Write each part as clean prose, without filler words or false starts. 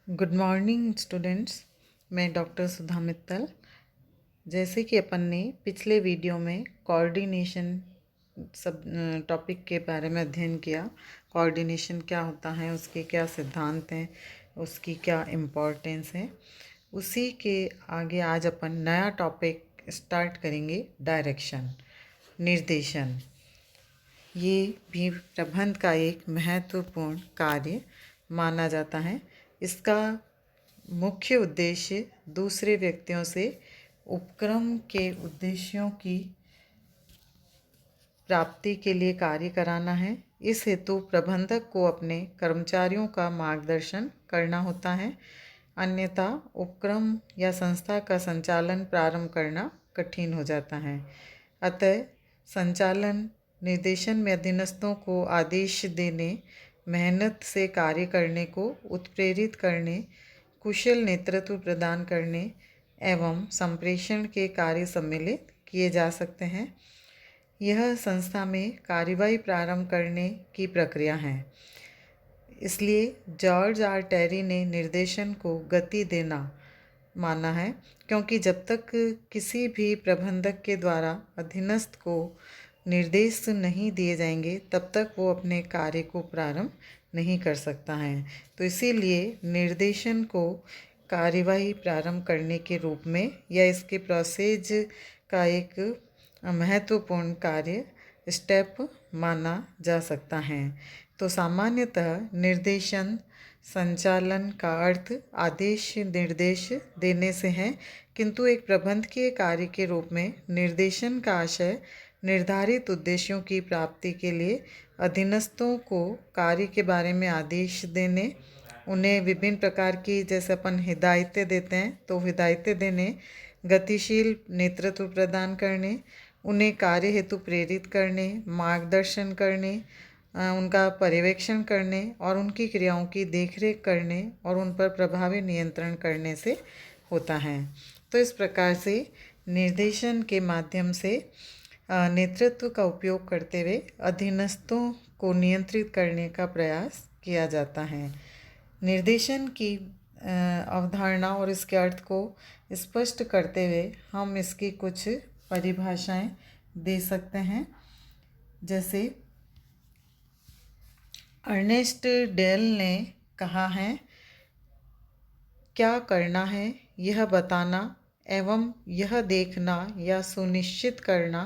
Good morning students. मैं doctor सुधा मित्तल। जैसे कि अपन ने पिछले वीडियो में कोऑर्डिनेशन सब टॉपिक के बारे में अध्ययन किया। कोऑर्डिनेशन क्या होता है, उसके क्या सिद्धांत हैं, उसकी क्या इम्पोर्टेंस है, उसी के आगे आज अपन नया टॉपिक स्टार्ट करेंगे। डायरेक्शन, निर्देशन। ये भी प्रबंध का एक महत्वपूर्ण कार्य माना जाता है। इसका मुख्य उद्देश्य दूसरे व्यक्तियों से उपक्रम के उद्देश्यों की प्राप्ति के लिए कार्य कराना है। इस हेतु प्रबंधक को अपने कर्मचारियों का मार्गदर्शन करना होता है, अन्यथा उपक्रम या संस्था का संचालन प्रारंभ करना कठिन हो जाता है। अतः संचालन निर्देशन में अधीनस्थों को आदेश देने, मेहनत से कार्य करने को उत्प्रेरित करने, कुशल नेतृत्व प्रदान करने एवं संप्रेषण के कार्य सम्मिलित किए जा सकते हैं। यह संस्था में कार्यवाही प्रारंभ करने की प्रक्रिया है। इसलिए जॉर्ज आर टेरी ने निर्देशन को गति देना माना है, क्योंकि जब तक किसी भी प्रबंधक के द्वारा अधीनस्थ को निर्देश नहीं दिए जाएंगे तब तक वो अपने कार्य को प्रारंभ नहीं कर सकता है। तो इसीलिए निर्देशन को कार्यवाही प्रारंभ करने के रूप में या इसके प्रोसेज का एक महत्वपूर्ण कार्य स्टेप माना जा सकता है। तो सामान्यतः निर्देशन संचालन का अर्थ आदेश निर्देश देने से है, किंतु एक प्रबंधकीय कार्य के रूप में निर्देशन का आशय निर्धारित उद्देश्यों की प्राप्ति के लिए अधीनस्थों को कार्य के बारे में आदेश देने, उन्हें विभिन्न प्रकार की जैसे अपन हिदायतें देते हैं तो हिदायतें देने, गतिशील नेतृत्व प्रदान करने, उन्हें कार्य हेतु प्रेरित करने, मार्गदर्शन करने, उनका पर्यवेक्षण करने और उनकी क्रियाओं की देखरेख करने और उन पर प्रभावी नियंत्रण करने से होता है। तो इस प्रकार से निर्देशन के माध्यम से नेतृत्व का उपयोग करते हुए अधीनस्थों को नियंत्रित करने का प्रयास किया जाता है। निर्देशन की अवधारणा और इसके अर्थ को स्पष्ट करते हुए हम इसकी कुछ परिभाषाएं दे सकते हैं। जैसे अर्नेस्ट डेल ने कहा है, क्या करना है यह बताना एवं यह देखना या सुनिश्चित करना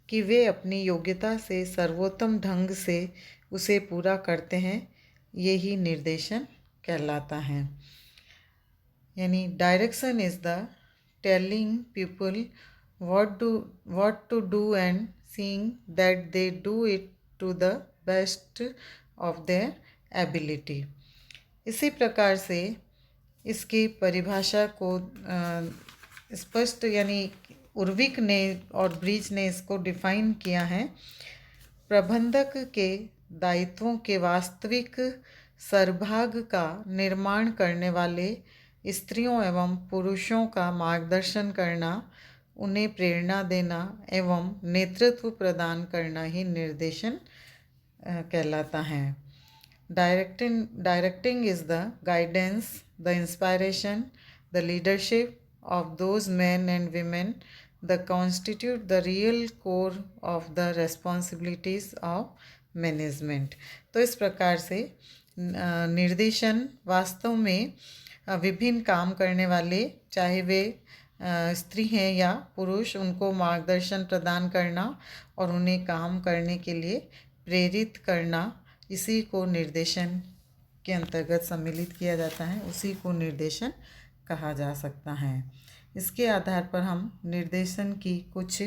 कि वे अपनी योग्यता से सर्वोत्तम ढंग से उसे पूरा करते हैं, यही निर्देशन कहलाता है। यानी direction is the telling people what to do and seeing that they do it to the best of their ability। इसी प्रकार से इसकी परिभाषा को स्पष्ट यानी उर्विक ने और ब्रीच ने इसको डिफाइन किया है। प्रबंधक के दायित्वों के वास्तविक सर्वभाग का निर्माण करने वाले स्त्रियों एवं पुरुषों का मार्गदर्शन करना, उन्हें प्रेरणा देना एवं नेतृत्व प्रदान करना ही निर्देशन कहलाता है। Directing is the guidance, the inspiration, the leadership of those men and women that constitute the real core of the responsibilities of management। तो इस प्रकार से निर्देशन वास्तव में विभिन्न काम करने वाले, चाहे वे स्त्री हैं या पुरुष, उनको मार्गदर्शन प्रदान करना और उन्हें काम करने के लिए प्रेरित करना, इसी को निर्देशन के अंतर्गत सम्मिलित किया जाता है, उसी को निर्देशन कहा जा सकता है। इसके आधार पर हम निर्देशन की कुछ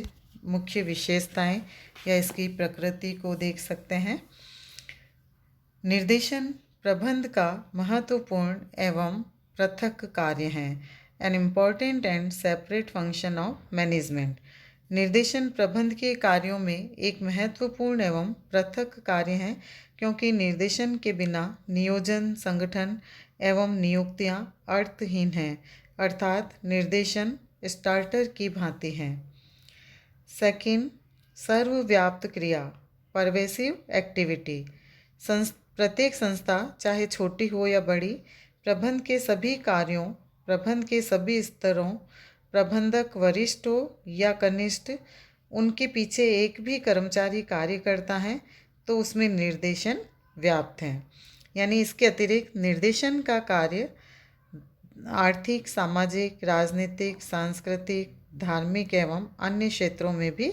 मुख्य विशेषताएं या इसकी प्रकृति को देख सकते हैं। निर्देशन प्रबंध का महत्वपूर्ण एवं पृथक कार्य है। An important and separate function of management. निर्देशन प्रबंध के कार्यों में एक महत्वपूर्ण एवं पृथक कार्य है, क्योंकि निर्देशन के बिना नियोजन, संगठन एवं नियुक्तियां अर्थहीन हैं, अर्थात निर्देशन स्टार्टर की भांति हैं। सेकंड, सर्वव्याप्त क्रिया, परवेसिव एक्टिविटी। प्रत्येक संस्था चाहे छोटी हो या बड़ी, प्रबंध के सभी कार्यों, प्रबंध के सभी स्तरों, प्रबंधक वरिष्ठ हो या कनिष्ठ, उनके पीछे एक भी कर्मचारी कार्य करता है तो उसमें निर्देशन व्याप्त है। यानी इसके अतिरिक्त निर्देशन का कार्य आर्थिक, सामाजिक, राजनीतिक, सांस्कृतिक, धार्मिक एवं अन्य क्षेत्रों में भी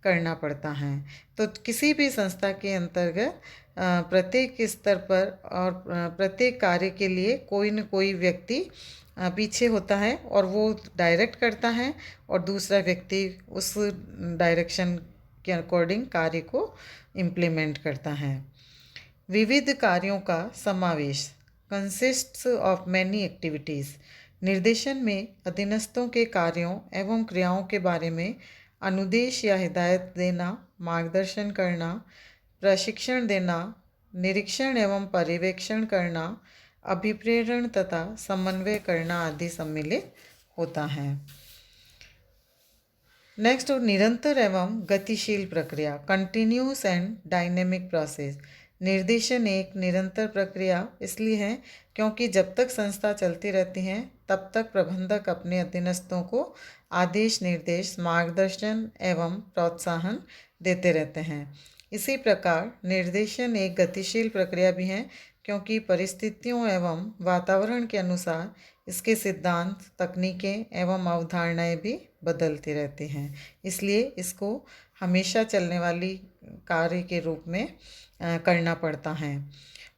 करना पड़ता है। तो किसी भी संस्था के अंतर्गत प्रत्येक स्तर पर और प्रत्येक कार्य के लिए कोई न कोई व्यक्ति पीछे होता है और वो डायरेक्ट करता है और दूसरा व्यक्ति उस डायरेक्शन के अकॉर्डिंग कार्य को इम्प्लीमेंट करता है। विविध कार्यों का समावेश कंसिस्ट्स ऑफ मैनी एक्टिविटीज़। निर्देशन में अधीनस्थों के कार्यों एवं क्रियाओं के बारे में अनुदेश या हिदायत देना, मार्गदर्शन करना, प्रशिक्षण देना, निरीक्षण एवं पर्यवेक्षण करना, अभिप्रेरण तथा समन्वय करना आदि सम्मिलित होता है। नेक्स्ट, निरंतर एवं गतिशील प्रक्रिया, कंटिन्यूस एंड डायनेमिक प्रोसेस। निर्देशन एक निरंतर प्रक्रिया इसलिए है क्योंकि जब तक संस्था चलती रहती है तब तक प्रबंधक अपने अधीनस्थों को आदेश, निर्देश, मार्गदर्शन एवं प्रोत्साहन देते रहते हैं। इसी प्रकार निर्देशन एक गतिशील प्रक्रिया भी है क्योंकि परिस्थितियों एवं वातावरण के अनुसार इसके सिद्धांत, तकनीकें एवं अवधारणाएं भी बदलती रहती हैं। इसलिए इसको हमेशा चलने वाली कार्य के रूप में करना पड़ता है।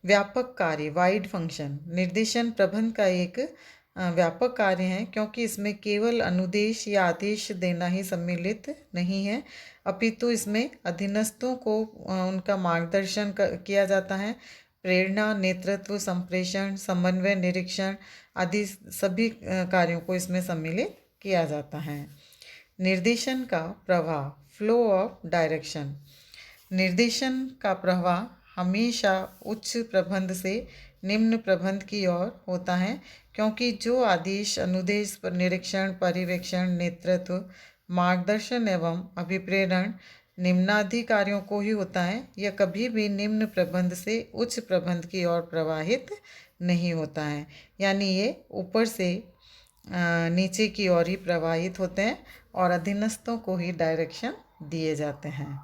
व्यापक कार्य, वाइड फंक्शन। निर्देशन प्रबंध का एक व्यापक कार्य है क्योंकि इसमें केवल अनुदेश या आदेश देना ही सम्मिलित नहीं है, अपितु इसमें अधीनस्थों को उनका मार्गदर्शन किया जाता है। प्रेरणा, नेतृत्व, संप्रेषण, समन्वय, निरीक्षण आदि सभी कार्यों को इसमें सम्मिलित किया जाता है। निर्देशन का प्रवाह, फ्लो ऑफ डायरेक्शन। निर्देशन का प्रवाह हमेशा उच्च प्रबंध से निम्न प्रबंध की ओर होता है क्योंकि जो आदेश, अनुदेश, निरीक्षण, पर्यवेक्षण, नेतृत्व, मार्गदर्शन एवं अभिप्रेरण निम्नाधिकारियों को ही होता है, यह कभी भी निम्न प्रबंध से उच्च प्रबंध की ओर प्रवाहित नहीं होता है। यानी ये ऊपर से नीचे की ओर ही प्रवाहित होते हैं और अधीनस्थों को ही डायरेक्शन दिए जाते हैं।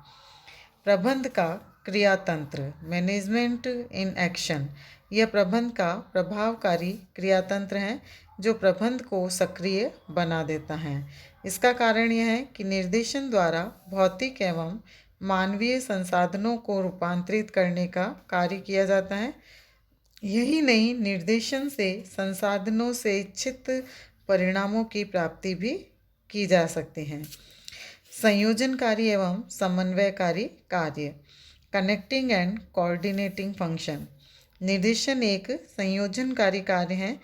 प्रबंध का क्रियातंत्र, मैनेजमेंट इन एक्शन। यह प्रबंध का प्रभावकारी क्रियातंत्र है जो प्रबंध को सक्रिय बना देता है। इसका कारण यह है कि निर्देशन द्वारा भौतिक एवं मानवीय संसाधनों को रूपांतरित करने का कार्य किया जाता है। यही नहीं, निर्देशन से संसाधनों से इच्छित परिणामों की प्राप्ति भी की जा सकती है। संयोजनकारी एवं समन्वयकारी कार्य, कनेक्टिंग एंड कोऑर्डिनेटिंग फंक्शन। निर्देशन एक संयोजनकारी कार्य है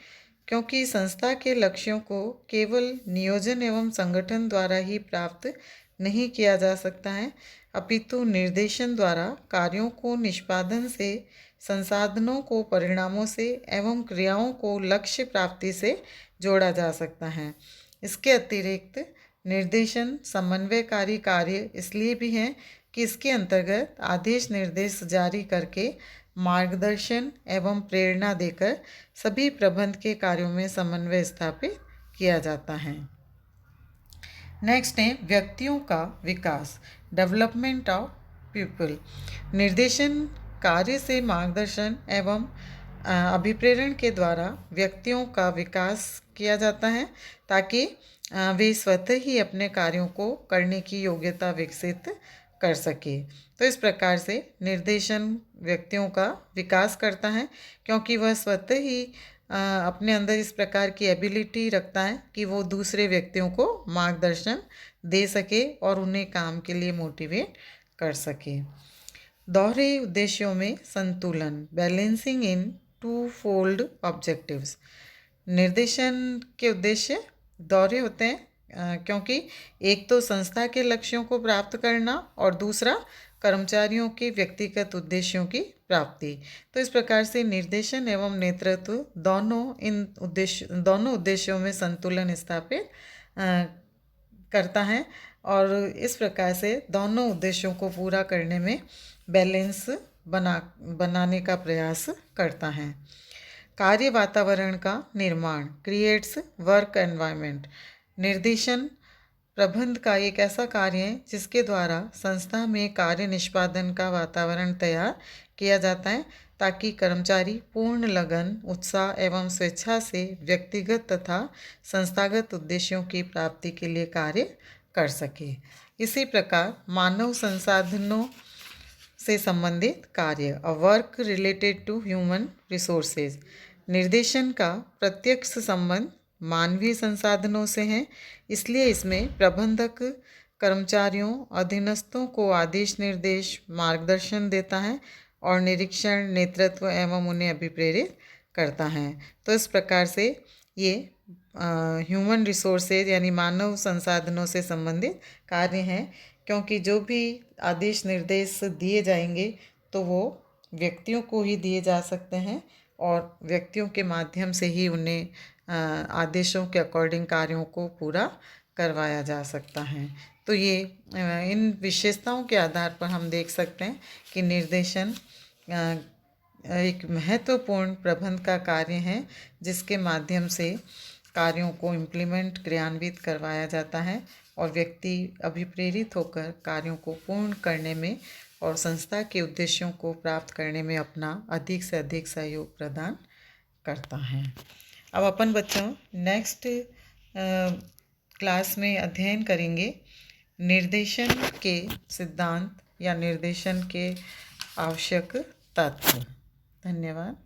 क्योंकि संस्था के लक्ष्यों को केवल नियोजन एवं संगठन द्वारा ही प्राप्त नहीं किया जा सकता है, अपितु निर्देशन द्वारा कार्यों को निष्पादन से, संसाधनों को परिणामों से एवं क्रियाओं को लक्ष्य प्राप्ति से जोड़ा जा सकता है। इसके अतिरिक्त निर्देशन समन्वयकारी कार्य इसलिए भी है कि इसके अंतर्गत आदेश, निर्देश जारी करके मार्गदर्शन एवं प्रेरणा देकर सभी प्रबंध के कार्यों में समन्वय स्थापित किया जाता है। नेक्स्ट है व्यक्तियों का विकास, डेवलपमेंट ऑफ पीपल। निर्देशन कार्य से मार्गदर्शन एवं अभिप्रेरण के द्वारा व्यक्तियों का विकास किया जाता है ताकि वे स्वतः ही अपने कार्यों को करने की योग्यता विकसित कर सके। तो इस प्रकार से निर्देशन व्यक्तियों का विकास करता है क्योंकि वह स्वतः ही अपने अंदर इस प्रकार की एबिलिटी रखता है कि वो दूसरे व्यक्तियों को मार्गदर्शन दे सके और उन्हें काम के लिए मोटिवेट कर सके। दोहरे उद्देश्यों में संतुलन, balancing in two fold objectives. निर्देशन के उद्देश्य दोहरे होते हैं क्योंकि एक तो संस्था के लक्ष्यों को प्राप्त करना और दूसरा कर्मचारियों के व्यक्तिगत उद्देश्यों की प्राप्ति। तो इस प्रकार से निर्देशन एवं नेतृत्व दोनों उद्देश्यों में संतुलन स्थापित करता है और इस प्रकार से दोनों उद्देश्यों को पूरा करने में बैलेंस बनाने का प्रयास करता है। कार्य वातावरण का निर्माण, क्रिएट्स वर्क एनवायरनमेंट। निर्देशन प्रबंध का एक ऐसा कार्य है जिसके द्वारा संस्था में कार्य निष्पादन का वातावरण तैयार किया जाता है ताकि कर्मचारी पूर्ण लगन, उत्साह एवं स्वेच्छा से व्यक्तिगत तथा संस्थागत उद्देश्यों की प्राप्ति के लिए कार्य कर सके। इसी प्रकार मानव संसाधनों से संबंधित कार्य, a work related to human resources. निर्देशन का प्रत्यक्ष संबंध मानवीय संसाधनों से है, इसलिए इसमें प्रबंधक कर्मचारियों अधीनस्थों को आदेश, निर्देश, मार्गदर्शन देता है और निरीक्षण, नेतृत्व एवं उन्हें अभिप्रेरित करता है। तो इस प्रकार से ये ह्यूमन रिसोर्सेज यानी मानव संसाधनों से संबंधित कार्य हैं, क्योंकि जो भी आदेश निर्देश दिए जाएंगे तो वो व्यक्तियों को ही दिए जा सकते हैं और व्यक्तियों के माध्यम से ही उन्हें आदेशों के अकॉर्डिंग कार्यों को पूरा करवाया जा सकता है। तो ये इन विशेषताओं के आधार पर हम देख सकते हैं कि निर्देशन एक महत्वपूर्ण प्रबंध का कार्य है जिसके माध्यम से कार्यों को इम्प्लीमेंट, क्रियान्वित करवाया जाता है और व्यक्ति अभिप्रेरित होकर कार्यों को पूर्ण करने में और संस्था के उद्देश्यों को प्राप्त करने में अपना अधिक से अधिक सहयोग प्रदान करता है। अब अपन बच्चों नेक्स्ट क्लास में अध्ययन करेंगे निर्देशन के सिद्धांत या निर्देशन के आवश्यक तत्व। धन्यवाद।